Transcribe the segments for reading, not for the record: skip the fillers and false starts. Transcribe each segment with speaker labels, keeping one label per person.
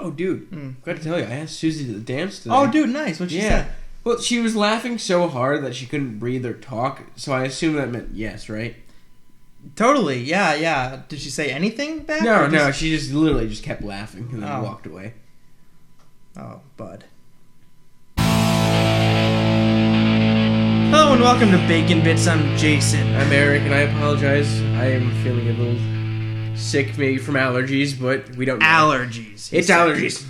Speaker 1: Oh, dude. Got to tell you, I asked Susie to dance today.
Speaker 2: Oh, dude, nice. What'd she say?
Speaker 1: Well, she was laughing so hard that she couldn't breathe or talk, so I assume that meant yes, right?
Speaker 2: Totally. Yeah. Did she say anything back?
Speaker 1: No. She just literally just kept laughing and then walked away.
Speaker 2: Oh, bud. Hello and welcome to Bacon Bits. I'm Jason.
Speaker 1: I'm Eric, and I apologize. I am feeling a little sick, maybe from allergies, but we don't know.
Speaker 2: Allergies.
Speaker 1: It's allergies.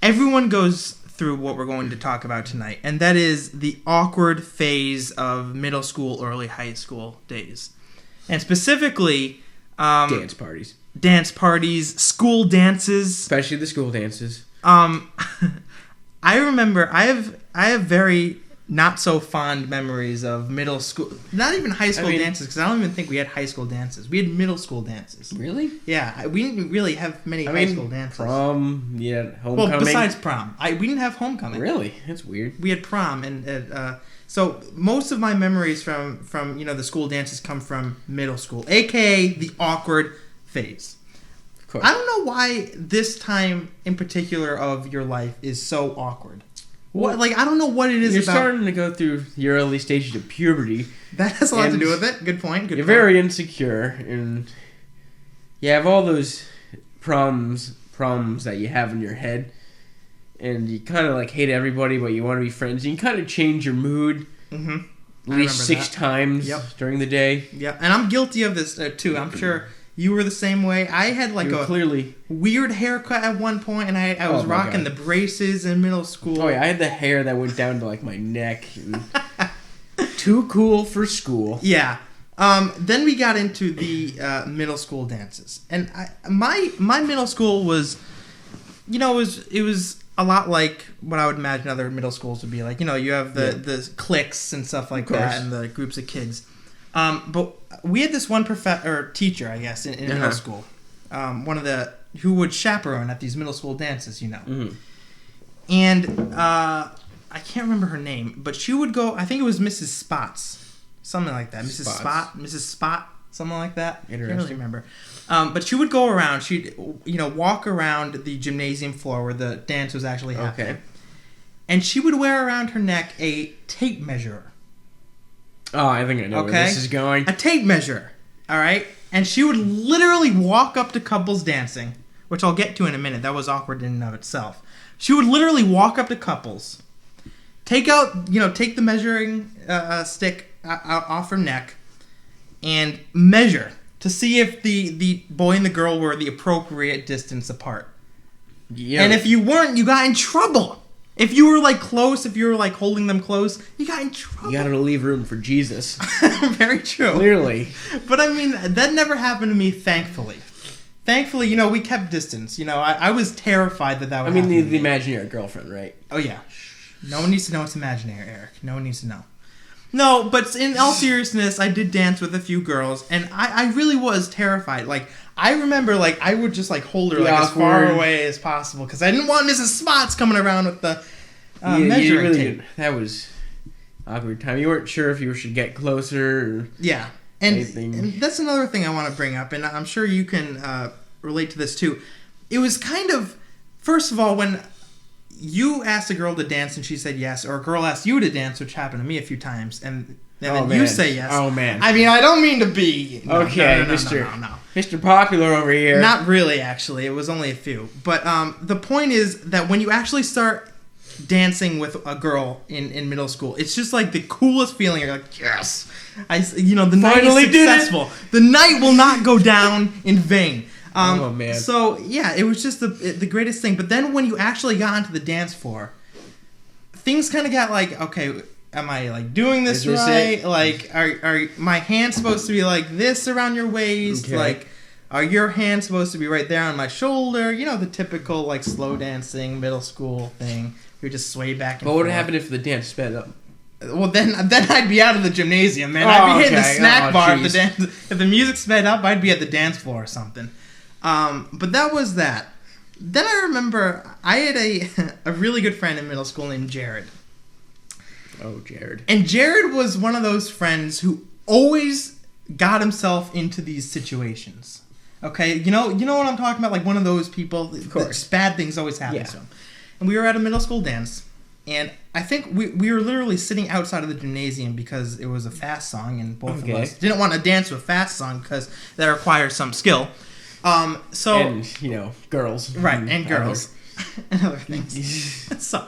Speaker 2: Everyone goes through what we're going to talk about tonight, and that is the awkward phase of middle school, early high school days. And specifically...
Speaker 1: dance parties.
Speaker 2: School dances.
Speaker 1: Especially the school dances.
Speaker 2: I remember... I have very... not so fond memories of middle school, not even high school dances, because I don't even think we had high school dances. We had middle school dances.
Speaker 1: Really?
Speaker 2: Yeah, we didn't really have many high school dances.
Speaker 1: Prom, homecoming.
Speaker 2: Well, besides prom, we didn't have homecoming.
Speaker 1: Really? That's weird.
Speaker 2: We had prom, and so most of my memories from the school dances come from middle school, aka the awkward phase.
Speaker 1: Of course.
Speaker 2: I don't know why this time in particular of your life is so awkward. What, I don't know what it is.
Speaker 1: You're
Speaker 2: about...
Speaker 1: starting to go through your early stages of puberty.
Speaker 2: That has a lot to do with it. Good point.
Speaker 1: You're very insecure, and you have all those problems that you have in your head, and you kind of hate everybody, but you want to be friends. You can kind of change your mood at least 6 times during the day.
Speaker 2: Yeah, and I'm guilty of this too. I'm sure you were the same way. I had
Speaker 1: clearly
Speaker 2: weird haircut at one point, and I was rocking the braces in middle school.
Speaker 1: Oh yeah, I had the hair that went down to my neck. And too cool for school.
Speaker 2: Yeah. Then we got into the middle school dances, and my middle school was, it was a lot like what I would imagine other middle schools would be like. You have the cliques and stuff like that, and the groups of kids. But we had this one teacher, I guess, in middle school. Who would chaperone at these middle school dances, Mm-hmm. And I can't remember her name, but she would go, I think it was Mrs. Spots. Something like that. Mrs. Spot, something like that.
Speaker 1: Interesting.
Speaker 2: I can't really remember. But she would go around, she'd, walk around the gymnasium floor where the dance was actually happening. Okay. And she would wear around her neck a tape measure.
Speaker 1: Oh, I think I know where this is going.
Speaker 2: A tape measure, all right? And she would literally walk up to couples dancing, which I'll get to in a minute. That was awkward in and of itself. She would literally walk up to couples, take the measuring stick off her neck, and measure to see if the boy and the girl were the appropriate distance apart. Yeah. And if you weren't, you got in trouble. If you were close, if you were holding them close, you got in trouble.
Speaker 1: You gotta leave room for Jesus.
Speaker 2: Very true.
Speaker 1: Clearly.
Speaker 2: But that never happened to me, thankfully. Thankfully, we kept distance. I was terrified that would happen.
Speaker 1: The imaginary girlfriend, right?
Speaker 2: Oh, yeah. No one needs to know it's imaginary, Eric. No one needs to know. No, but in all seriousness, I did dance with a few girls, and I really was terrified. I remember, I would just, hold her, as far away as possible, because I didn't want Mrs. Spots coming around with the measuring tape.
Speaker 1: That was awkward time. You weren't sure if you should get closer or
Speaker 2: yeah. And that's another thing I want to bring up, and I'm sure you can relate to this, too. It was kind of, first of all, when you asked a girl to dance and she said yes, or a girl asked you to dance, which happened to me a few times, and then you say yes.
Speaker 1: Oh, man.
Speaker 2: I don't mean to be... No,
Speaker 1: Mr. Popular over here.
Speaker 2: Not really, actually. It was only a few. But the point is that when you actually start dancing with a girl in middle school, it's just the coolest feeling. You're like, yes! The night is successful. The night will not go down in vain.
Speaker 1: Oh, man.
Speaker 2: So, yeah, it was just the greatest thing. But then when you actually got onto the dance floor, things kind of got okay... Am I doing this right? Are my hands supposed to be this around your waist?
Speaker 1: Okay.
Speaker 2: Are your hands supposed to be right there on my shoulder? The typical slow dancing middle school thing. You just sway back and forth.
Speaker 1: What would happen if the dance sped up?
Speaker 2: Well, then I'd be out of the gymnasium, man. I'd be hitting the snack bar if the dance. If the music sped up, I'd be at the dance floor or something. But that was that. Then I remember I had a really good friend in middle school named Jared.
Speaker 1: Oh, Jared.
Speaker 2: And Jared was one of those friends who always got himself into these situations. Okay, you know what I'm talking about? Like one of those people. Of
Speaker 1: course.
Speaker 2: Bad things always happen
Speaker 1: Yeah.
Speaker 2: to them. And we were at a middle school dance, and I think we were literally sitting outside of the gymnasium because it was a fast song, and both of us didn't want to dance to a fast song because that requires some skill. So
Speaker 1: And girls.
Speaker 2: right, and girls and other things. So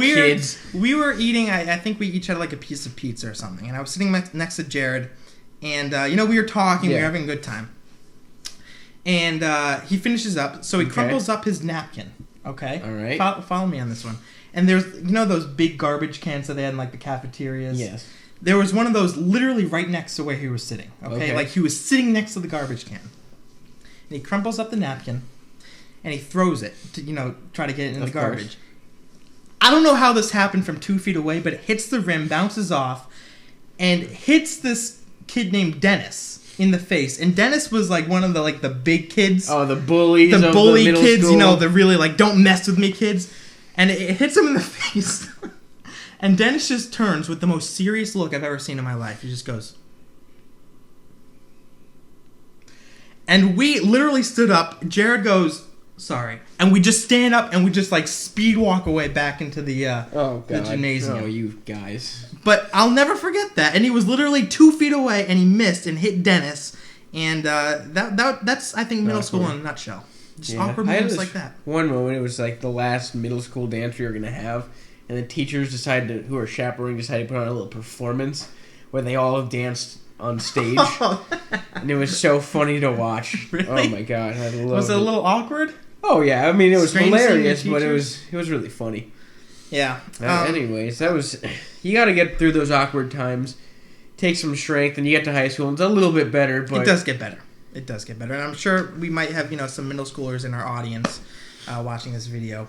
Speaker 1: kids.
Speaker 2: we were eating. I think we each had like a piece of pizza or something, and I was sitting next to Jared, and we were talking. We were having a good time. And he finishes up, so he crumples up his napkin. Okay,
Speaker 1: all right.
Speaker 2: Follow me on this one. And there's those big garbage cans that they had in like the cafeterias.
Speaker 1: Yes.
Speaker 2: There was one of those literally right next to where he was sitting. Okay, like he was sitting next to the garbage can. And he crumples up the napkin, and he throws it to try to get it in the garbage.
Speaker 1: Course.
Speaker 2: I don't know how this happened from 2 feet away, but it hits the rim, bounces off, and hits this kid named Dennis in the face. And Dennis was like one of the big kids.
Speaker 1: Oh, the bullies.
Speaker 2: The bully
Speaker 1: middle
Speaker 2: kids,
Speaker 1: school.
Speaker 2: the really like don't mess with me kids. And it hits him in the face. And Dennis just turns with the most serious look I've ever seen in my life. He just goes. And we literally stood up. Jared goes, sorry. And we just stand up and we just like speed walk away back into the gymnasium.
Speaker 1: Oh, you guys.
Speaker 2: But I'll never forget that. And he was literally 2 feet away and he missed and hit Dennis. And that's I think middle school in a nutshell. Just awkward moments like that.
Speaker 1: One moment, it was like the last middle school dance we were gonna have, and the teachers who were chaperoning, decided to put on a little performance where they all danced on stage, and it was so funny to watch.
Speaker 2: Really?
Speaker 1: Oh my god, I loved it.
Speaker 2: Was it a little awkward?
Speaker 1: Oh yeah, I mean it was
Speaker 2: Strange
Speaker 1: hilarious,
Speaker 2: seeing the
Speaker 1: but it was really funny.
Speaker 2: Yeah.
Speaker 1: Anyways, you got to get through those awkward times, take some strength, and you get to high school, and it's a little bit better. But
Speaker 2: it does get better. It does get better, and I'm sure we might have some middle schoolers in our audience watching this video.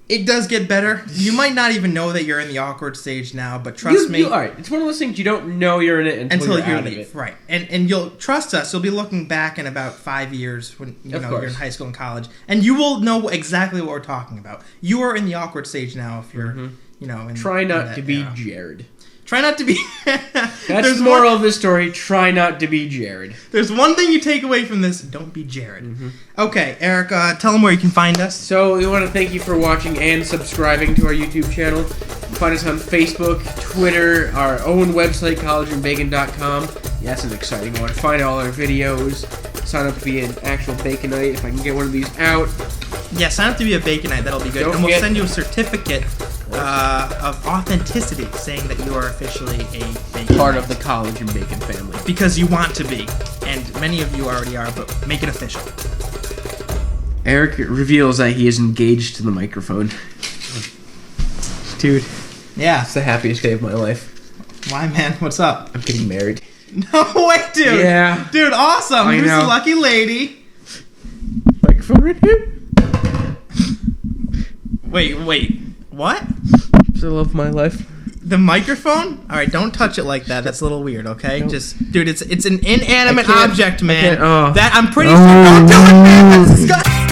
Speaker 2: It does get better. You might not even know that you're in the awkward stage now, but trust me.
Speaker 1: All right, it's one of those things you don't know you're in it until you're out of it.
Speaker 2: Right, and you'll trust us. You'll be looking back in about 5 years when you're in high school and college, and you will know exactly what we're talking about. You are in the awkward stage now if you're
Speaker 1: Try not to be Jared.
Speaker 2: Try not to be.
Speaker 1: That's the moral of this story. Try not to be Jared.
Speaker 2: There's one thing you take away from this. Don't be Jared. Mm-hmm. Okay, Eric, tell them where you can find us.
Speaker 1: So we want to thank you for watching and subscribing to our YouTube channel. Find us on Facebook, Twitter, our own website, collegeandbacon.com. Yeah, that's an exciting one. Find all our videos. Sign up to be an actual Baconite if I can get one of these out.
Speaker 2: Yeah, sign up to be a Baconite. That'll be good. And we'll send you a certificate of authenticity saying that you are officially a Baconite.
Speaker 1: Part of the College and Bacon family.
Speaker 2: Because you want to be. And many of you already are, but make it official.
Speaker 1: Eric reveals that he is engaged to the microphone. Dude.
Speaker 2: Yeah.
Speaker 1: It's the happiest day of my life.
Speaker 2: Why, man? What's up?
Speaker 1: I'm getting married.
Speaker 2: No way, dude.
Speaker 1: Yeah.
Speaker 2: Dude, awesome. Who's the lucky lady?
Speaker 1: Microphone right here.
Speaker 2: Wait. What?
Speaker 1: It's the love of my life.
Speaker 2: The microphone? All right, don't touch it like that. That's a little weird, okay? Dude, it's an inanimate object, man. That I'm pretty sure. Don't do it, man. That's disgusting.